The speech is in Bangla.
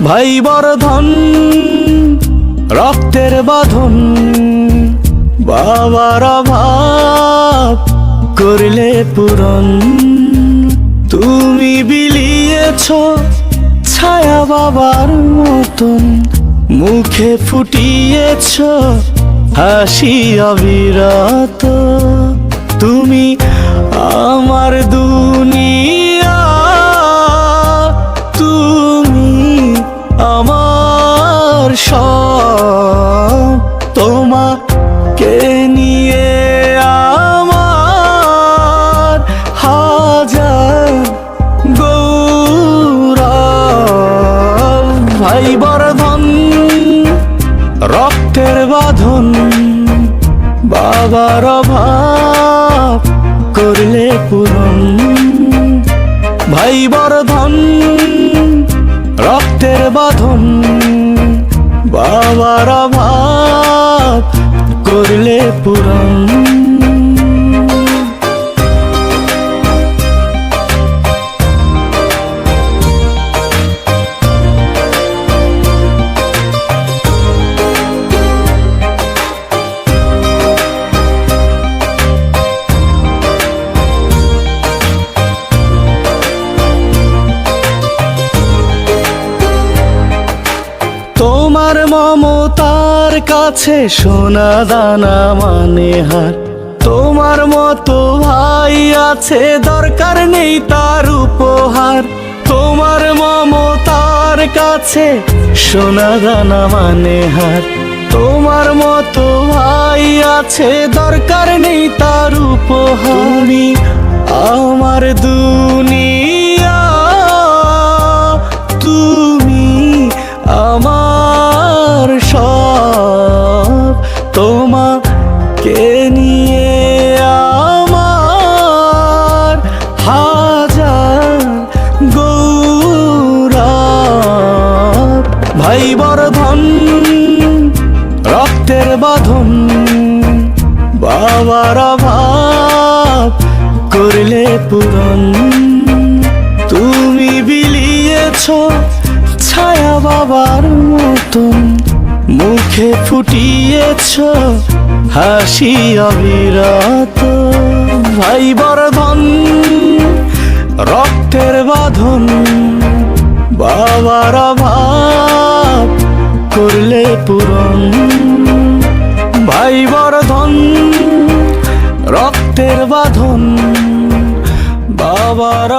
ভাই বর্ধন রক্তের বাঁধন, বাবার অভাব করলে পূরণ। তুমি বিলিয়েছ ছায়া বাবার মতন, মুখে ফুটিয়েছ হাসি অবিরত। তুমি আমার দুনিয়া, তুমি আমার সব। তোমাকে নিয়ে আমার হাজার গৌরব। ভাই বর্ধন রক্তের বাঁধন, বাবার অভাব করলে পূরণ। ভাই বর্ধন রক্তের বাঁধন, বাবার অভাব করলে পূরণ। তোমার মমতার কাছে সোনা দানা মানে হার। তোমার মতো ভাই আছে, দরকার নেই তার উপহার। তোমার মমতার কাছে সোনা দানা মানে হার। তোমার মতো ভাই আছে, দরকার নেই তার উপহার। তুমি আমার দুনিয়া, তুমি আমার সব। তোমাকে নিয়ে আমার হাজার গৌরব। ভাই বর্ধন রক্তের বাঁধন, বাবার অভাব করলে পূরণ। তুমি বিলিয়েছ ছায়া বাবার মতন, মুখে ফুটিয়েছ হাসি অবিরত। ভাই বর্ধন রক্তের বাঁধন, বাবার অভাব করলে পূরণ। ভাই বর্ধন রক্তের বাঁধন, বাবার